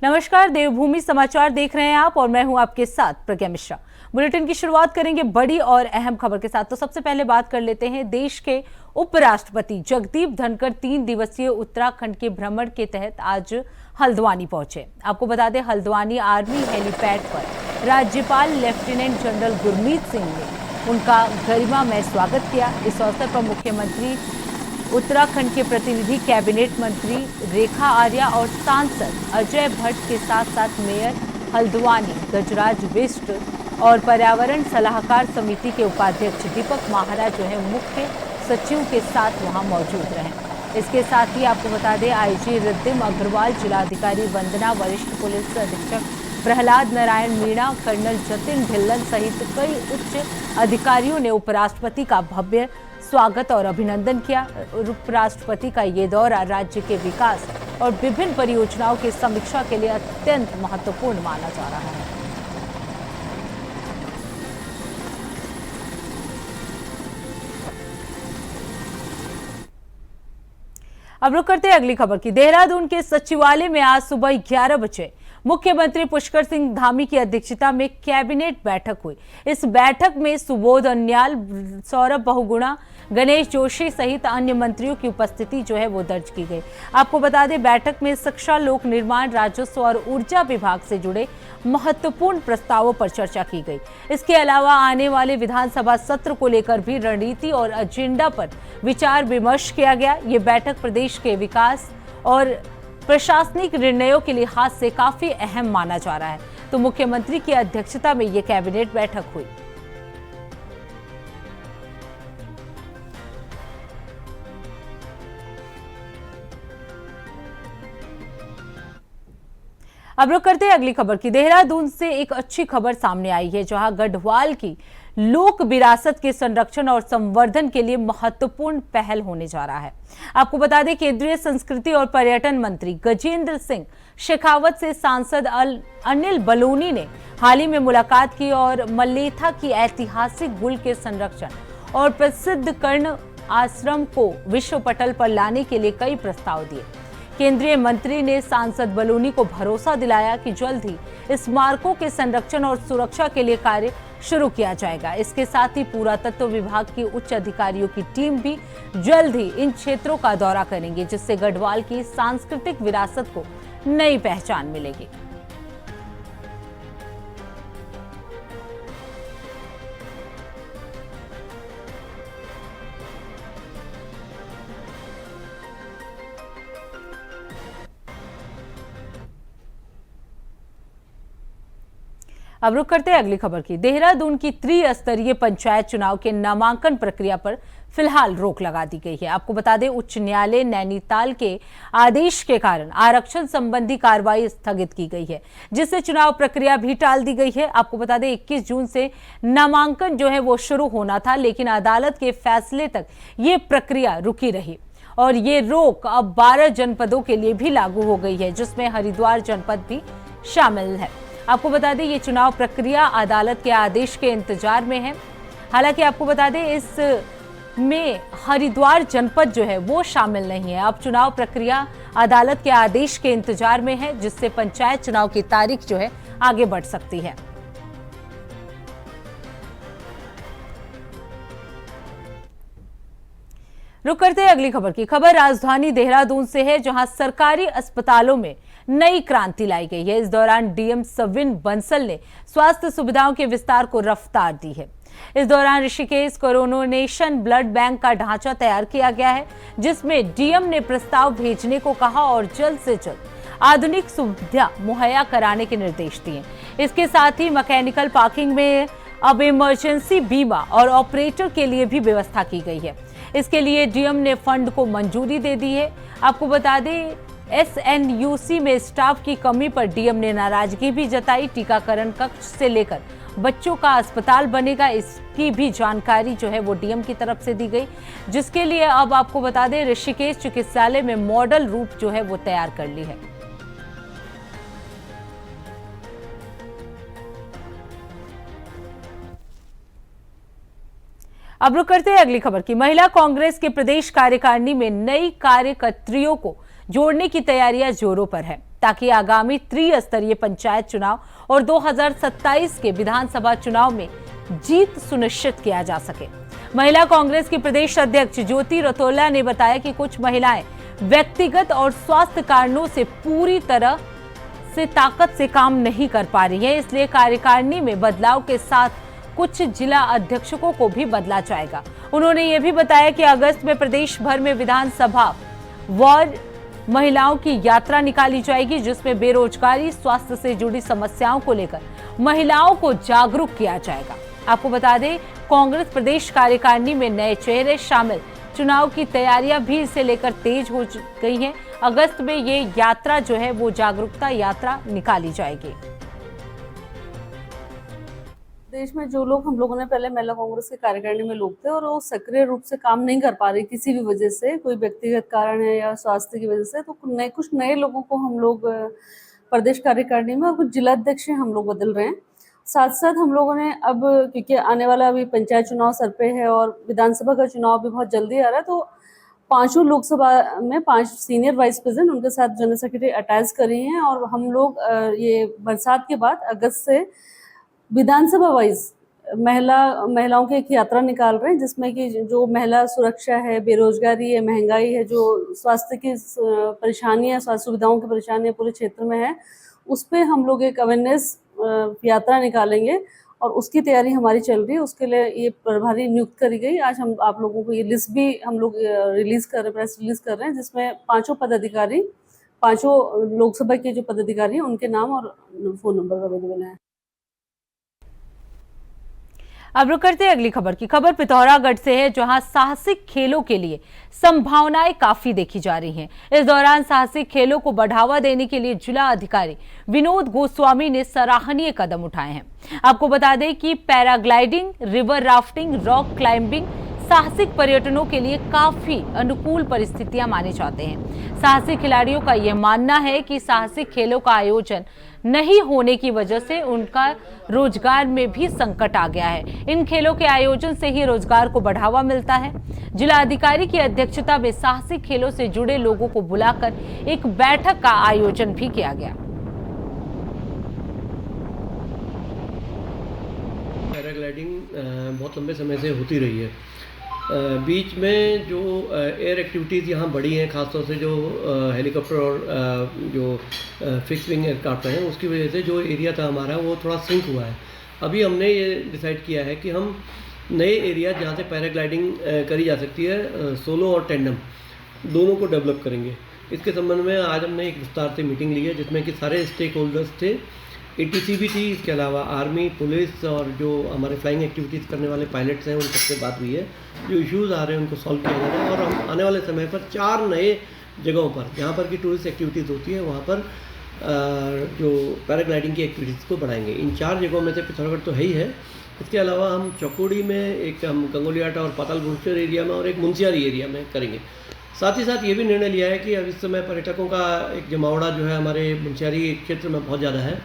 नमस्कार, देवभूमि समाचार देख रहे हैं आप और मैं हूं आपके साथ प्रज्ञा मिश्रा। बुलेटिन की शुरुआत करेंगे बड़ी और अहम खबर के साथ। तो सबसे पहले बात कर लेते हैं देश के उपराष्ट्रपति जगदीप धनखड़ 3 दिवसीय उत्तराखंड के भ्रमण के तहत आज हल्द्वानी पहुंचे। आपको बता दें, हल्द्वानी आर्मी हेलीपैड पर राज्यपाल लेफ्टिनेंट जनरल गुरमीत सिंह ने उनका गरिमामय स्वागत किया। इस अवसर पर मुख्यमंत्री, उत्तराखंड के प्रतिनिधि, कैबिनेट मंत्री रेखा आर्या और सांसद अजय भट्ट के साथ साथ मेयर हल्द्वानी गजराज बिष्ट और पर्यावरण सलाहकार समिति के उपाध्यक्ष दीपक महारा जो है मुख्य सचिव के साथ वहां मौजूद रहे। इसके साथ ही आपको बता दें, आईजी रिद्धिम अग्रवाल, जिलाधिकारी वंदना, वरिष्ठ पुलिस अधीक्षक प्रहलाद नारायण मीणा, कर्नल जतिन ढिल्लन सहित कई उच्च अधिकारियों ने उपराष्ट्रपति का भव्य स्वागत और अभिनंदन किया। उपराष्ट्रपति का ये दौरा राज्य के विकास और विभिन्न परियोजनाओं की समीक्षा के लिए अत्यंत महत्वपूर्ण माना जा रहा है। अब रुक करते हैं अगली खबर की। देहरादून के सचिवालय में आज सुबह 11 बजे मुख्यमंत्री पुष्कर सिंह धामी की अध्यक्षता में कैबिनेट बैठक हुई। इस बैठक में सुबोध उनियाल, सौरभ बहुगुणा, गणेश जोशी सहित अन्य मंत्रियों की उपस्थिति जो है वो दर्ज की गई। आपको बता दें, बैठक में शिक्षा, लोक निर्माण, राजस्व और ऊर्जा विभाग से जुड़े महत्वपूर्ण प्रस्तावों पर चर्चा की गई। इसके अलावा आने वाले विधानसभा सत्र को लेकर भी रणनीति और एजेंडा पर विचार विमर्श किया गया। ये बैठक प्रदेश के विकास और प्रशासनिक निर्णयों के लिहाज से काफी अहम माना जा रहा है। तो मुख्यमंत्री की अध्यक्षता में ये कैबिनेट बैठक हुई। अब रुक करते हैं अगली खबर की। देहरादून से एक अच्छी खबर सामने आई है, जहां गढ़वाल की लोक विरासत के संरक्षण और संवर्धन के लिए महत्वपूर्ण पहल होने जा रहा है। आपको बता दें, केंद्रीय संस्कृति और पर्यटन मंत्री गजेंद्र सिंह शेखावत से सांसद अनिल बलूनी ने हाल ही में मुलाकात की और मल्लेथा की ऐतिहासिक गुल के संरक्षण और प्रसिद्ध कर्ण आश्रम को विश्व पटल पर लाने के लिए कई प्रस्ताव दिए। केंद्रीय मंत्री ने सांसद बलूनी को भरोसा दिलाया कि जल्द ही स्मारकों के संरक्षण और सुरक्षा के लिए कार्य शुरू किया जाएगा। इसके साथ ही पुरातत्व विभाग की उच्च अधिकारियों की टीम भी जल्द ही इन क्षेत्रों का दौरा करेंगे, जिससे गढ़वाल की सांस्कृतिक विरासत को नई पहचान मिलेगी। अब रुक करते हैं अगली खबर की। देहरादून की त्रिस्तरीय पंचायत चुनाव के नामांकन प्रक्रिया पर फिलहाल रोक लगा दी गई है। आपको बता दें, उच्च न्यायालय नैनीताल के आदेश के कारण आरक्षण संबंधी कार्रवाई स्थगित की गई है, जिससे चुनाव प्रक्रिया भी टाल दी गई है। आपको बता दें, 21 जून से नामांकन जो है वो शुरू होना था, लेकिन अदालत के फैसले तक ये प्रक्रिया रुकी रही और ये रोक अब 12 जनपदों के लिए भी लागू हो गई है, जिसमें हरिद्वार जनपद भी शामिल है। आपको बता दें, ये चुनाव प्रक्रिया अदालत के आदेश के इंतजार में है। हालांकि आपको बता दें, इसमें हरिद्वार जनपद जो है वो शामिल नहीं है। अब चुनाव प्रक्रिया अदालत के आदेश के इंतजार में है, जिससे पंचायत चुनाव की तारीख जो है आगे बढ़ सकती है। रुक करते हैं अगली खबर की। खबर राजधानी देहरादून से है, जहां सरकारी अस्पतालों में नई क्रांति लाई गई है। इस दौरान डीएम सविन बंसल ने स्वास्थ्य सुविधाओं के विस्तार को रफ्तार दी है। इस दौरान ऋषिकेश कोरोनेशन ब्लड बैंक का ढांचा तैयार किया गया है, जिसमें डीएम ने प्रस्ताव भेजने को कहा और जल्द से जल्द आधुनिक सुविधा मुहैया कराने के निर्देश दिए। इसके साथ ही मैकेनिकल पार्किंग में अब इमरजेंसी बीमा और ऑपरेटर के लिए भी व्यवस्था की गई है। इसके लिए डीएम ने फंड को मंजूरी दे दी है। आपको बता दें, एसएनयूसी में स्टाफ की कमी पर डीएम ने नाराजगी भी जताई। टीकाकरण कक्ष से लेकर बच्चों का अस्पताल बनेगा, इसकी भी जानकारी जो है वो डीएम की तरफ से दी गई, जिसके लिए अब आपको बता दें, ऋषिकेश चिकित्सालय में मॉडल रूप जो है वो तैयार कर ली है। अब रुक करते हैं अगली खबर की। महिला कांग्रेस के प्रदेश कार्यकारिणी में नई कार्यकर्त्रियों को जोड़ने की तैयारियां जोरों पर है ताकि आगामी त्रिस्तरीय पंचायत चुनाव और 2027 के विधानसभा चुनाव में जीत सुनिश्चित किया जा सके। महिला कांग्रेस की प्रदेश अध्यक्ष ज्योति रतोला ने बताया कि कुछ महिलाएं व्यक्तिगत और स्वास्थ्य कारणों से पूरी तरह से ताकत से काम नहीं कर पा रही है, इसलिए कार्यकारिणी में बदलाव के साथ कुछ जिला अध्यक्षों को भी बदला जाएगा। उन्होंने ये भी बताया कि अगस्त में प्रदेश भर में विधानसभा वार्ड महिलाओं की यात्रा निकाली जाएगी, जिसमें बेरोजगारी, स्वास्थ्य से जुड़ी समस्याओं को लेकर महिलाओं को जागरूक किया जाएगा। आपको बता दें, कांग्रेस प्रदेश कार्यकारिणी में नए चेहरे शामिल, चुनाव की तैयारियां भी इसे लेकर तेज हो गई हैं। अगस्त में ये यात्रा जो है वो जागरूकता यात्रा निकाली जाएगी। देश में जो लोग, हम लोगों ने पहले महिला कांग्रेस के कार्यकारिणी में लोग थे और वो सक्रिय रूप से काम नहीं कर पा रहे किसी भी वजह से, कोई व्यक्तिगत कारण है या स्वास्थ्य की वजह से, तो कुछ नए लोगों को हम लोग प्रदेश कार्यकारिणी में और कुछ जिलाध्यक्ष हम लोग बदल रहे हैं। साथ साथ हम लोगों ने अब, क्योंकि आने वाला अभी पंचायत चुनाव सर पे है और विधानसभा का चुनाव भी बहुत जल्दी आ रहा है, तो पांचों लोकसभा में 5 सीनियर वाइस प्रेसिडेंट, उनके साथ जनरल सेक्रेटरी अटैच कर रही हैं और हम लोग ये बरसात के बाद अगस्त से विधानसभा वाइज महिलाओं की एक यात्रा निकाल रहे हैं, जिसमें कि जो महिला सुरक्षा है, बेरोजगारी है, महंगाई है, जो स्वास्थ्य की परेशानियां, स्वास्थ्य सुविधाओं की परेशानियां पूरे क्षेत्र में है, उस पर हम लोग एक अवेयरनेस यात्रा निकालेंगे और उसकी तैयारी हमारी चल रही है। उसके लिए ये प्रभारी नियुक्त करी गई। आज हम आप लोगों को ये लिस्ट भी हम लोग रिलीज कर रहे हैं, प्रेस रिलीज कर रहे हैं, जिसमें 5 पदाधिकारी, 5 लोकसभा के जो पदाधिकारी हैं उनके नाम और फोन नंबर अवेलेबल है। अब रुक करते हैं अगली खबर की। खबर पिथौरागढ़ से है, जहां साहसिक खेलों के लिए संभावनाएं काफी देखी जा रही हैं। इस दौरान साहसिक खेलों को बढ़ावा देने के लिए जिला अधिकारी विनोद गोस्वामी ने सराहनीय कदम उठाए हैं। आपको बता दें कि paragliding, river rafting, rock climbing साहसिक पर्यटनों के लिए काफी अनुकूल परिस्थितियां माने जाते हैं। साहसिक खिलाड़ियों का यह मानना है कि साहसिक खेलों का आयोजन नहीं होने की वजह से उनका रोजगार में भी संकट आ गया है। इन खेलों के आयोजन से ही रोजगार को बढ़ावा मिलता है। जिला अधिकारी की अध्यक्षता में साहसिक खेलों से जुड़े लोगों को बुलाकर एक बैठक का आयोजन भी किया गया। पैराग्लाइडिंग बहुत लंबे समय से होती रही है। बीच में जो एयर एक्टिविटीज़ यहाँ बढ़ी हैं, ख़ासतौर से जो हेलीकॉप्टर और जो फिक्स विंग एयरक्राफ्ट हैं, उसकी वजह से जो एरिया था हमारा वो थोड़ा सिंक हुआ है। अभी हमने ये डिसाइड किया है कि हम नए एरिया जहाँ से पैराग्लाइडिंग करी जा सकती है, सोलो और टेंडम दोनों को डेवलप करेंगे। इसके संबंध में आज हमने एक विस्तार से मीटिंग ली है, जिसमें कि सारे स्टेक होल्डर्स थे, ATC भी थी, इसके अलावा आर्मी, पुलिस और जो हमारे फ्लाइंग एक्टिविटीज़ करने वाले पायलट्स हैं उन सबसे बात हुई है। जो इश्यूज़ आ रहे हैं उनको सॉल्व किया जा रहा है और हम आने वाले समय पर 4 नए जगहों पर जहाँ पर की टूरिस्ट एक्टिविटीज़ होती है वहाँ पर जो पैराग्लाइडिंग की एक्टिविटीज़ को बढ़ाएंगे। इन 4 जगहों में से पिथौरागढ़ तो है ही है। इसके अलावा हम चौकोड़ी में एक, हम गंगोलियाटा और पाताल भुवनेश्वर एरिया में और एक मुंशियारी एरिया में करेंगे। साथ ही साथ ये भी निर्णय लिया है कि अब इस समय पर्यटकों का एक जमावड़ा जो है हमारे मुंशियारी क्षेत्र में बहुत ज़्यादा है,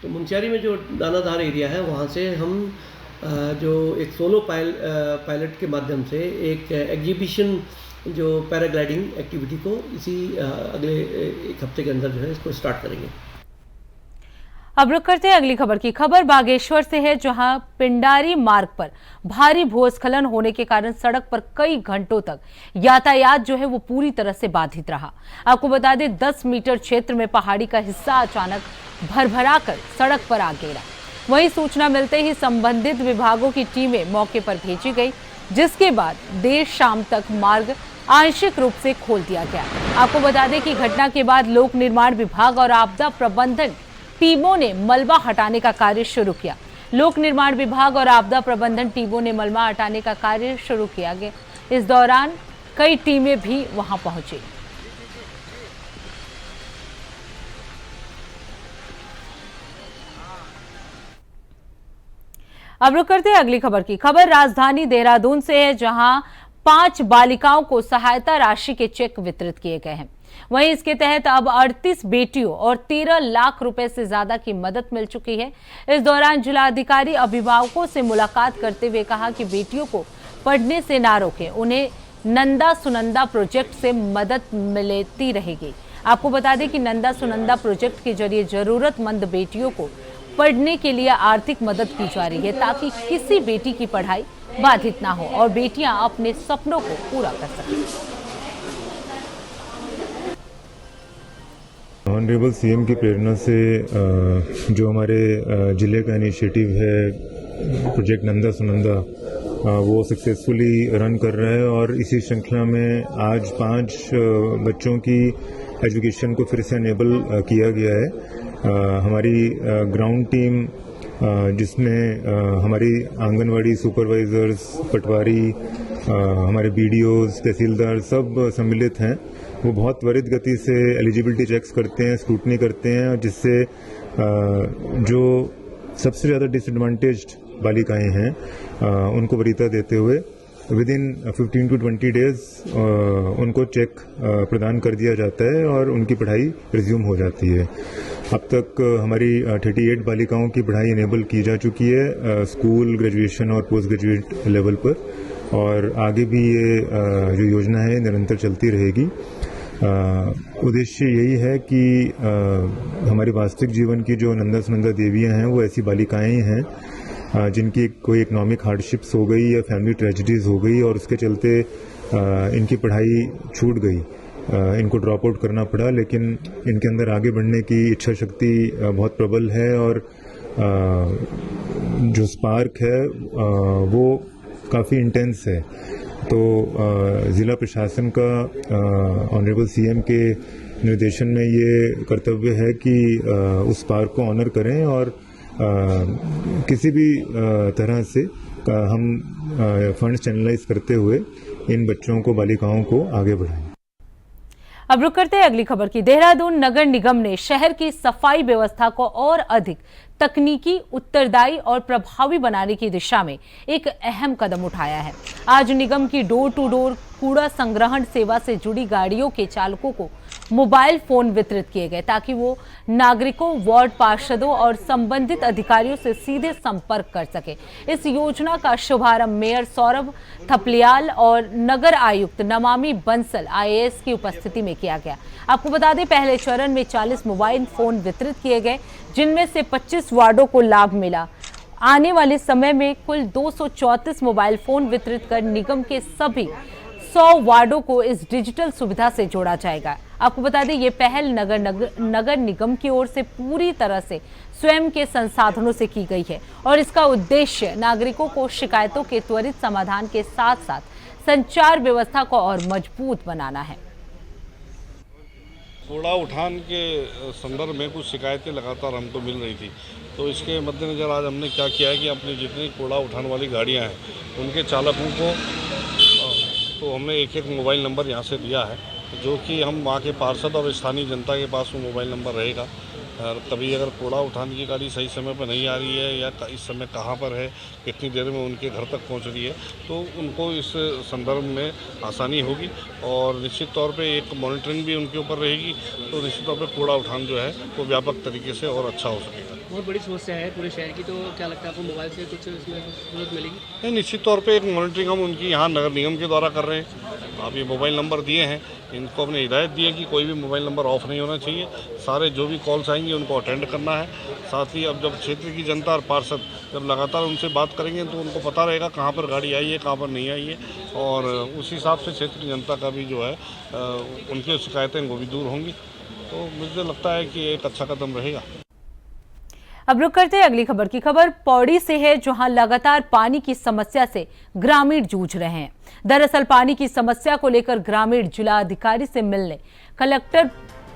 तो मुंशियारी में जो दानाधार एरिया है वहाँ से हम जो एक सोलो पायलट के माध्यम से एक एग्जीबिशन जो पैराग्लाइडिंग एक्टिविटी को इसी अगले 1 हफ्ते के अंदर जो है इसको स्टार्ट करेंगे। अब रुक करते हैं अगली खबर की। खबर बागेश्वर से है, जहां पिंडारी मार्ग पर भारी भूस्खलन होने के कारण सड़क पर कई घंटों तक यातायात जो है वो पूरी तरह से बाधित रहा। आपको बता दें, 10 मीटर क्षेत्र में पहाड़ी का हिस्सा अचानक भरभरा कर सड़क पर आ गिरा। वहीं सूचना मिलते ही संबंधित विभागों की टीमें मौके पर भेजी गई, जिसके बाद देर शाम तक मार्ग आंशिक रूप से खोल दिया गया। आपको बता दें कि घटना के बाद लोक निर्माण विभाग और आपदा प्रबंधन टीमों ने मलबा हटाने का कार्य शुरू किया। लोक निर्माण विभाग और आपदा प्रबंधन टीमों ने मलबा हटाने का कार्य शुरू किया गया। इस दौरान कई टीमें भी वहां पहुंची। अब रुक करते हैं अगली खबर की। खबर राजधानी देहरादून से है, जहां 5 बालिकाओं को सहायता राशि के चेक वितरित किए गए हैं। वहीं इसके तहत अब 38 बेटियों और 13 लाख रुपए से ज्यादा की मदद मिल चुकी है। इस दौरान जिलाधिकारी अभिभावकों से मुलाकात करते हुए कहा कि बेटियों को पढ़ने से ना रोकें, उन्हें नंदा सुनंदा प्रोजेक्ट से मदद मिलती रहेगी। आपको बता दें कि नंदा सुनंदा प्रोजेक्ट के जरिए जरूरतमंद बेटियों को पढ़ने के लिए आर्थिक मदद की जा रही है ताकि किसी बेटी की पढ़ाई बाधित ना हो और बेटियां अपने सपनों को पूरा कर सकें। ऑनरेबल सीएम की प्रेरणा से जो हमारे जिले का इनिशिएटिव है प्रोजेक्ट नंदा सुनंदा वो सक्सेसफुली रन कर रहा है और इसी श्रृंखला में आज 5 बच्चों की एजुकेशन को फिर से अनेबल किया गया है। हमारी ग्राउंड टीम जिसमें हमारी आंगनवाड़ी सुपरवाइजर्स, पटवारी, हमारे बीडीओज, तहसीलदार सब सम्मिलित हैं। वो बहुत त्वरित गति से एलिजिबिलिटी चेक्स करते हैं, स्क्रूटनी करते हैं, जिससे जो सबसे ज़्यादा डिसएडवांटेज्ड बालिकाएं हैं उनको वरीयता देते हुए विद इन 15 to 20 डेज उनको चेक प्रदान कर दिया जाता है और उनकी पढ़ाई रिज्यूम हो जाती है। अब तक हमारी 38 बालिकाओं की पढ़ाई इनेबल की जा चुकी है स्कूल, ग्रेजुएशन और पोस्ट ग्रेजुएट लेवल पर, और आगे भी ये जो योजना है निरंतर चलती रहेगी। उद्देश्य यही है कि हमारे वास्तविक जीवन की जो नंदा सुनंदा देवियां हैं वो ऐसी बालिकाएं हैं जिनकी कोई इकोनॉमिक हार्डशिप्स हो गई या फैमिली ट्रेजेडीज हो गई और उसके चलते इनकी पढ़ाई छूट गई, इनको ड्रॉप आउट करना पड़ा, लेकिन इनके अंदर आगे बढ़ने की इच्छा शक्ति बहुत प्रबल है और जो स्पार्क है वो काफ़ी इंटेंस है। तो ज़िला प्रशासन का ऑनरेबल सीएम के निर्देशन में ये कर्तव्य है कि उस स्पार्क को ऑनर करें और किसी भी तरह से हम फंड्स चैनलाइज करते हुए इन बच्चों को, बालिकाओं को आगे बढ़ाएं। अब रुक करते हैं अगली खबर की। देहरादून नगर निगम ने शहर की सफाई व्यवस्था को और अधिक तकनीकी, उत्तरदायी और प्रभावी बनाने की दिशा में एक अहम कदम उठाया है। आज निगम की डोर टू डोर कूड़ा संग्रहण सेवा से जुड़ी गाड़ियों के चालकों को मोबाइल फोन वितरित किए गए ताकि वो नागरिकों, वार्ड पार्षदों और संबंधित अधिकारियों से सीधे संपर्क कर सके। इस योजना का शुभारंभ मेयर सौरभ थपलियाल और नगर आयुक्त नमामि बंसल IAS की उपस्थिति में किया गया। आपको बता दें, पहले चरण में 40 मोबाइल फोन वितरित किए गए, जिनमें से 25 वार्डों को लाभ मिला। आने वाले समय में कुल 234 मोबाइल फोन वितरित कर निगम के सभी 100 वार्डों को इस डिजिटल सुविधा से जोड़ा जाएगा। आपको बता दें, ये पहल नगर निगम की ओर से पूरी तरह से स्वयं के संसाधनों से की गई है और इसका उद्देश्य नागरिकों को शिकायतों के त्वरित समाधान के साथ साथ संचार व्यवस्था को और मजबूत बनाना है। कूड़ा उठान के संदर्भ में कुछ शिकायतें लगातार हमको मिल रही थी, तो इसके मद्देनज़र आज हमने क्या किया है कि अपनी जितनी कूड़ा उठाने वाली गाड़ियां हैं उनके चालकों को तो हमने एक मोबाइल नंबर यहाँ से दिया है, जो कि हम वहाँ के पार्षद और स्थानीय जनता के पास वो मोबाइल नंबर रहेगा। और कभी अगर कूड़ा उठाने की गाड़ी सही समय पर नहीं आ रही है या इस समय कहाँ पर है, कितनी देर में उनके घर तक पहुँच रही है, तो उनको इस संदर्भ में आसानी होगी और निश्चित तौर पे एक मॉनिटरिंग भी उनके ऊपर रहेगी। तो निश्चित तौर पे कूड़ा उठान जो है वो व्यापक तरीके से और अच्छा हो सकेगा। बहुत बड़ी समस्या है पूरे शहर की, तो क्या लगता है आपको मोबाइल से कुछ इसमें मदद मिलेगी? नहीं, निश्चित तौर पे एक मॉनिटरिंग हम उनकी यहाँ नगर निगम के द्वारा कर रहे हैं। आप ये मोबाइल नंबर दिए हैं, इनको अपने हिदायत दी है कि कोई भी मोबाइल नंबर ऑफ नहीं होना चाहिए, सारे जो भी कॉल्स आएंगे उनको अटेंड करना है। साथ ही अब जब क्षेत्र की जनता और पार्षद जब लगातार उनसे बात करेंगे तो उनको पता रहेगा कहाँ पर गाड़ी आई है, कहाँ पर नहीं आई है, और उस हिसाब से क्षेत्र की जनता का भी जो है उनकी शिकायतें वो भी दूर होंगी। तो मुझे लगता है कि एक अच्छा कदम रहेगा। अब रुक करते हैं अगली खबर की। खबर पौड़ी से है, जहां लगातार पानी की समस्या से ग्रामीण जूझ रहे हैं। दरअसल पानी की समस्या को लेकर ग्रामीण जिला अधिकारी से मिलने कलेक्टर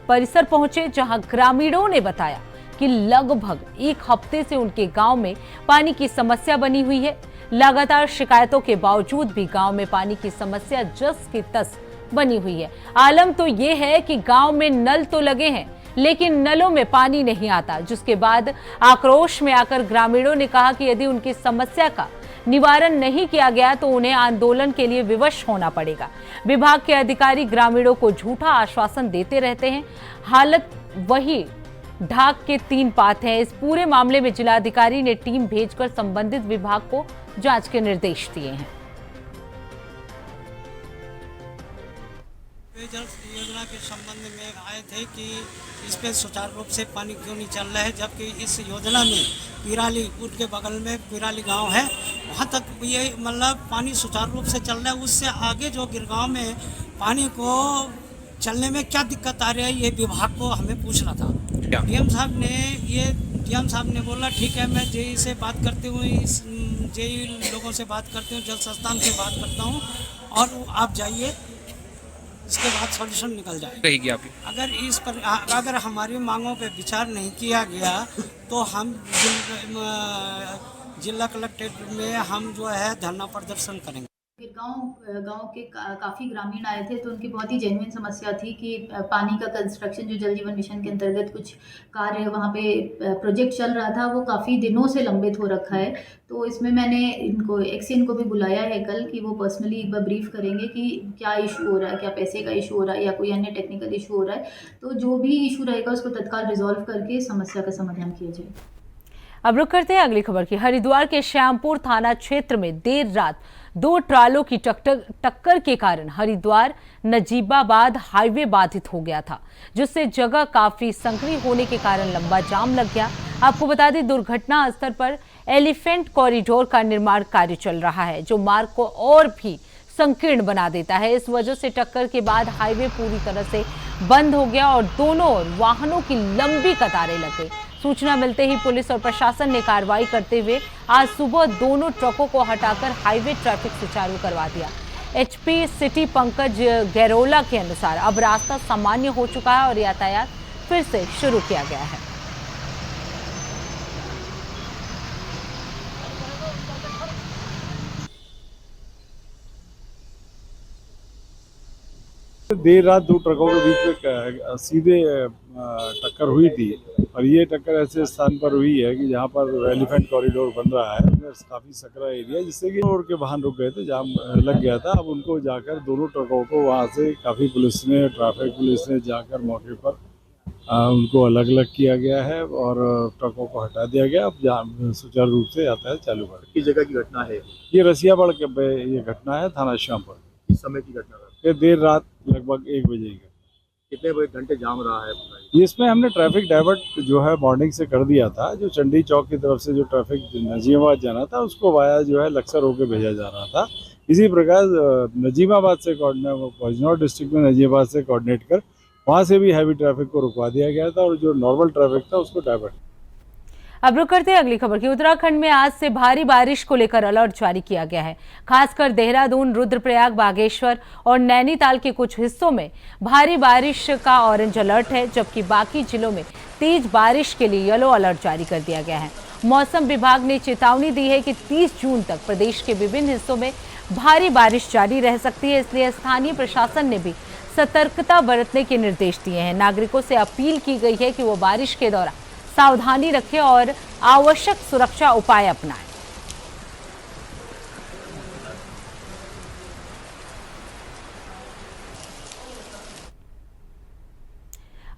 परिसर पहुंचे, जहां ग्रामीणों ने बताया कि लगभग 1 हफ्ते से उनके गांव में पानी की समस्या बनी हुई है। लगातार शिकायतों के बावजूद भी गांव में पानी की समस्या जस की तस बनी हुई है। आलम तो ये है कि गांव में नल तो लगे हैं लेकिन नलों में पानी नहीं आता, जिसके बाद आक्रोश में आकर ग्रामीणों ने कहा कि यदि उनकी समस्या का निवारण नहीं किया गया तो उन्हें आंदोलन के लिए विवश होना पड़ेगा। विभाग के अधिकारी ग्रामीणों को झूठा आश्वासन देते रहते हैं। हालत वही ढाक के 3 पात है। इस पूरे मामले में जिलाधिकारी ने टीम भेजकर संबंधित विभाग को जांच के निर्देश दिए हैं। पेयजल योजना के संबंध में आए थे कि इस पे सुचारू रूप से पानी क्यों नहीं चल रहा है, जबकि इस योजना में पिराली कूट के बगल में पिराली गांव है, वहां तक ये मतलब पानी सुचारू रूप से चल रहा है। उससे आगे जो गिरगांव में पानी को चलने में क्या दिक्कत आ रही है, ये विभाग को हमें पूछना था। डीएम साहब ने बोला ठीक है, मैं जेई से बात करती हूँ, इस जेई लोगों से बात करती हूँ, जल संस्थान से बात करता हूँ और आप जाइए, इसके बाद सॉल्यूशन निकल जाए रहेगी आपकी। अगर इस पर अगर हमारी मांगों पे विचार नहीं किया गया तो हम जिला कलेक्ट्रेट में हम जो है धरना प्रदर्शन करेंगे। गांव के काफ़ी ग्रामीण आए थे, तो उनकी बहुत ही जेन्युइन समस्या थी कि पानी का कंस्ट्रक्शन जो जल जीवन मिशन के अंतर्गत कुछ कार्य वहाँ पे प्रोजेक्ट चल रहा था, वो काफ़ी दिनों से लंबित हो रखा है। तो इसमें मैंने एक्सियन को भी बुलाया है कल कि वो पर्सनली एक बार ब्रीफ करेंगे कि क्या इशू हो रहा है, क्या पैसे का इशू हो रहा है या कोई अन्य टेक्निकल इशू हो रहा है। तो जो भी इशू रहेगा उसको तत्काल रिजॉल्व करके समस्या का समाधान किया जाए। अब रुक करते हैं अगली खबर की। हरिद्वार के श्यामपुर थाना क्षेत्र में देर रात 2 ट्रालों की टक्कर के कारण हरिद्वार नजीबाबाद हाईवे बाधित हो गया था, जिससे जगह काफी संकरी होने के कारण लंबा जाम लग गया। आपको बता दें, दुर्घटना स्थल पर एलिफेंट कॉरिडोर का निर्माण कार्य चल रहा है, जो मार्ग को और भी संकीर्ण बना देता है। इस वजह से टक्कर के बाद हाईवे पूरी तरह से बंद हो गया और दोनों ओर वाहनों की लंबी कतारें लग गई। सूचना मिलते ही पुलिस और प्रशासन ने कार्रवाई करते हुए आज सुबह दोनों ट्रकों को हटाकर हाईवे ट्रैफिक सुचारू करवा दिया। एचपी सिटी पंकज गैरोला के अनुसार अब रास्ता सामान्य हो चुका है और यातायात फिर से शुरू किया गया है। देर रात 2 ट्रकों के बीच में सीधे टक्कर हुई थी और ये टक्कर ऐसे स्थान पर हुई है कि जहाँ पर एलिफेंट कॉरिडोर बन रहा है, उसमें काफ़ी सकरा एरिया, जिससे कि रोड के वाहन रुक गए थे, जाम लग गया था। अब उनको जाकर दोनों ट्रकों को वहाँ से काफ़ी पुलिस ने, ट्रैफिक पुलिस ने जाकर मौके पर उनको अलग अलग किया गया है और ट्रकों को हटा दिया गया। अब सुचारू रूप से यातायात चालू कर। किस जगह की घटना है ये? रसियाबाड़ के ये घटना है, थाना श्यामपुर। किस समय की घटना है? ये देर रात लगभग 1 बजे का। कितने बजे घंटे जाम रहा है? इसमें हमने ट्रैफिक डाइवर्ट जो है मॉर्निंग से कर दिया था। जो चंडी चौक की तरफ से जो ट्रैफिक नजीबाबाद जाना था, उसको वाया जो है लक्सर होकर भेजा जा रहा था। इसी प्रकार नजीबाबाद से बिजनौर डिस्ट्रिक्ट में नजीबाबाद से कोऑर्डिनेट कर वहाँ से भी हैवी ट्रैफिक को रुकवा दिया गया था और जो नॉर्मल ट्रैफिक था उसको डाइवर्ट। अब रुक करते हैं अगली खबर की। उत्तराखंड में आज से भारी बारिश को लेकर अलर्ट जारी किया गया है। खासकर देहरादून, रुद्रप्रयाग, बागेश्वर और नैनीताल के कुछ हिस्सों में भारी बारिश का ऑरेंज अलर्ट है, जबकि बाकी जिलों में तेज बारिश के लिए येलो अलर्ट जारी कर दिया गया है। मौसम विभाग ने चेतावनी दी है कि 30 जून तक प्रदेश के विभिन्न हिस्सों में भारी बारिश जारी रह सकती है, इसलिए स्थानीय प्रशासन ने भी सतर्कता बरतने के निर्देश दिए हैं। नागरिकों से अपील की गई है कि वो बारिश के दौरान सावधानी रखें और आवश्यक सुरक्षा उपाय अपनाएं।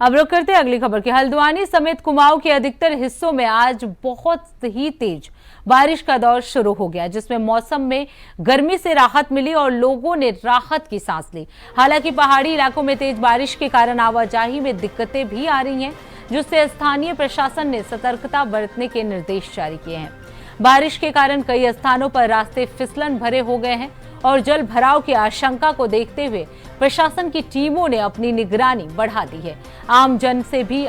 अब रुक करते हैं अगली खबर की। हल्द्वानी समेत कुमाऊं के अधिकतर हिस्सों में आज बहुत ही तेज बारिश का दौर शुरू हो गया, जिसमें मौसम में गर्मी से राहत मिली और लोगों ने राहत की सांस ली। हालांकि पहाड़ी इलाकों में तेज बारिश के कारण आवाजाही में दिक्कतें भी आ रही हैं, जिससे स्थानीय प्रशासन ने सतर्कता बरतने के निर्देश जारी किए हैं। बारिश के कारण कई स्थानों पर रास्ते फिसलन भरे हो गए हैं और जल भराव की आशंका को देखते हुए प्रशासन की टीमों ने अपनी निगरानी बढ़ा दी है। आम जन से भी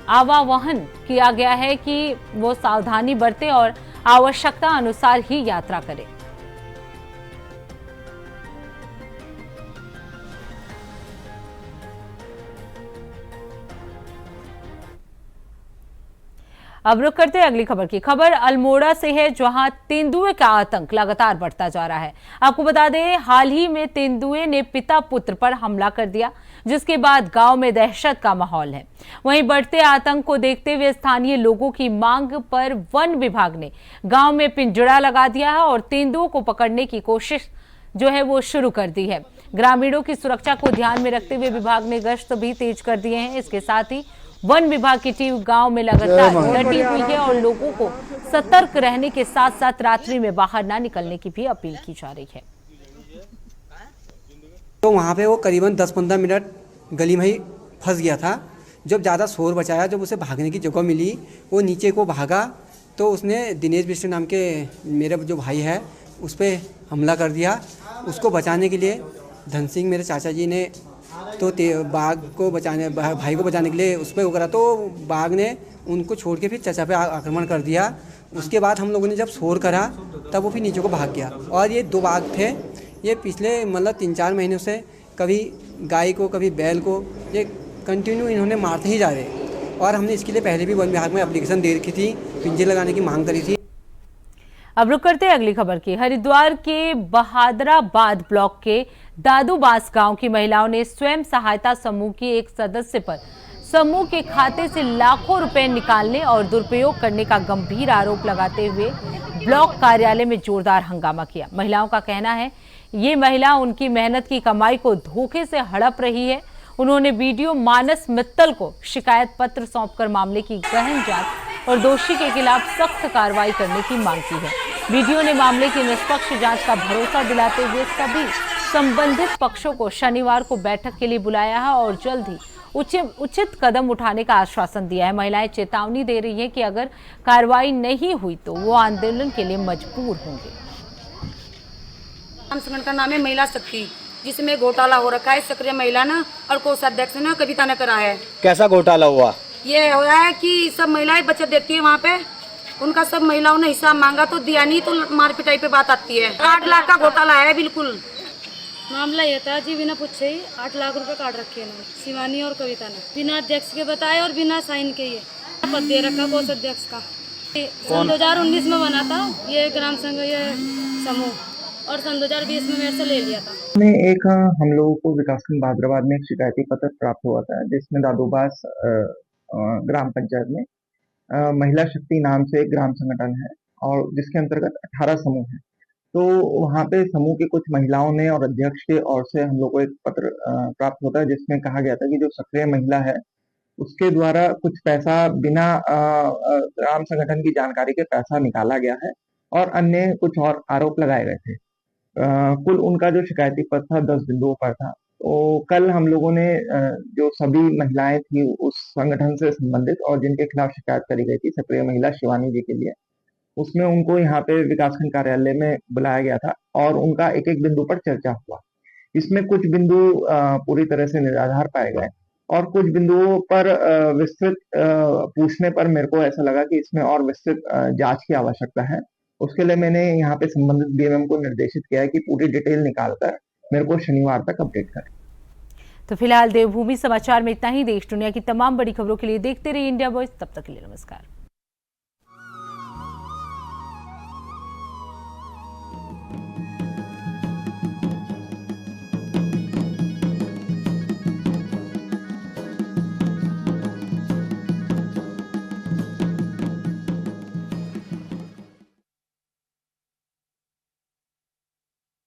आह्वान किया गया है कि वो सावधानी बरतें और आवश्यकता अनुसार ही यात्रा करें। अब रुक करते हैं अगली खबर की। खबर अल्मोड़ा से है, जहां तेंदुए का आतंक लगातार बढ़ता जा रहा है। आपको बता दें, हाल ही में तेंदुए ने पिता पुत्र पर हमला कर दिया, जिसके बाद गांव में दहशत का माहौल है। वहीं बढ़ते आतंक को देखते हुए स्थानीय लोगों की मांग पर वन विभाग ने गांव में पिंजड़ा लगा दिया है और तेंदुओं को पकड़ने की कोशिश जो है वो शुरू कर दी है। ग्रामीणों की सुरक्षा को ध्यान में रखते हुए विभाग ने गश्त भी तेज कर दिए हैं। इसके साथ ही वन विभाग की टीम गांव में लगातार डटी हुई है और लोगों को सतर्क रहने के साथ साथ रात्रि में बाहर ना निकलने की भी अपील की जा रही है। तो वहाँ पे वो करीबन 10-15 मिनट गली में ही फंस गया था। जब ज़्यादा शोर बचाया, जब उसे भागने की जगह मिली, वो नीचे को भागा तो उसने दिनेश बिष्ट नाम के मेरे जो भाई है उस पर हमला कर दिया। उसको बचाने के लिए धन सिंह मेरे चाचा जी ने तो बाघ को बचाने, भाई को बचाने के लिए उस पर वो करा, तो बाघ ने उनको छोड़ के फिर चाचा पे आक्रमण कर दिया। उसके बाद हम लोगों ने जब शोर करा तब वो फिर नीचे को भाग गया। और ये 2 बाघ थे, ये पिछले मतलब 3-4 महीनों से कभी गाय को कभी बैल को ये कंटिन्यू इन्होंने मारते ही जा रहे। और हमने इसके लिए पहले भी वन विभाग में एप्लीकेशन दे रखी थी, पिंजरे लगाने की मांग करी थी। अब रुक करते हैं अगली खबर की। हरिद्वार के बहादराबाद ब्लॉक के दादूबास गांव की महिलाओं ने स्वयं सहायता समूह की एक सदस्य पर समूह के खाते से लाखों रुपए निकालने और दुरुपयोग करने का गंभीर आरोप लगाते हुए ब्लॉक कार्यालय में जोरदार हंगामा किया। महिलाओं का कहना है ये महिला उनकी मेहनत की कमाई को धोखे से हड़प रही है। उन्होंने वीडियो मानस मित्तल को शिकायत पत्र सौंपकर मामले की गहन जांच और दोषी के खिलाफ सख्त कार्रवाई करने की मांग की है। वीडियो ने मामले की निष्पक्ष जांच का भरोसा दिलाते हुए सभी संबंधित पक्षों को शनिवार को बैठक के लिए बुलाया है और जल्द ही उचित कदम उठाने का आश्वासन दिया है। महिलाएं चेतावनी दे रही हैं कि अगर कार्रवाई नहीं हुई तो वो आंदोलन के लिए मजबूर होंगे। संगठन का नाम है महिला शक्ति, जिसमें घोटाला हो रखा है। सक्रिय महिला ना और कोषाध्यक्ष ने कविता ने करा है। कैसा घोटाला हुआ? ये हो रहा है कि सब महिलाएं बचत देती है वहाँ पे, उनका सब महिलाओं ने हिसाब मांगा तो दिया नहीं, तो मार पिटाई पे बात आती है। 8 लाख का घोटाला है। बिल्कुल मामला ये था जी, बिना पूछे ही 8 लाख रुपए काट रखे हैं शिवानी और कविता ने, बिना अध्यक्ष के बताए और बिना साइन के। ये पद दे रखा कोष अध्यक्ष का। सन 2019 में बना था ये ग्राम संघ ये समूह, और सन 2020 में मेरे से ले लिया था। एक हम लोगों को विकासखंड बहादुराबाद में एक शिकायती पत्र प्राप्त हुआ था, जिसमें दादूबास ग्राम पंचायत में महिला शक्ति नाम से एक ग्राम संगठन है और जिसके अंतर्गत 18 समूह है। तो वहाँ पे समूह की कुछ महिलाओं ने और अध्यक्ष के ओर से हम लोग को एक पत्र प्राप्त होता है, जिसमें कहा गया था कि जो सक्रिय महिला है उसके द्वारा कुछ पैसा बिना ग्राम संगठन की जानकारी के पैसा निकाला गया है और अन्य कुछ और आरोप लगाए गए थे। कुल उनका जो शिकायती पत्र था 10 बिंदुओं पर था। तो कल हम लोगों ने जो सभी महिलाएं थी उस संगठन से संबंधित और जिनके खिलाफ शिकायत करी गई थी सक्रिय महिला शिवानी जी के लिए, उसमें उनको यहाँ पे विकासखंड कार्यालय में बुलाया गया था और उनका एक एक बिंदु पर चर्चा हुआ। इसमें कुछ बिंदु पूरी तरह से निराधार पाए गए और कुछ बिंदुओं पर विस्तृत पूछने पर मेरे को ऐसा लगा कि इसमें और विस्तृत जांच की आवश्यकता है। उसके लिए मैंने यहाँ पे संबंधित डीएमएम को निर्देशित किया है कि पूरी डिटेल निकालकर मेरे को शनिवार तक अपडेट करें। तो फिलहाल देवभूमि समाचार में इतना ही। देश दुनिया की तमाम बड़ी खबरों के लिए देखते रहिए इंडिया वॉइस। तब तक के लिए नमस्कार।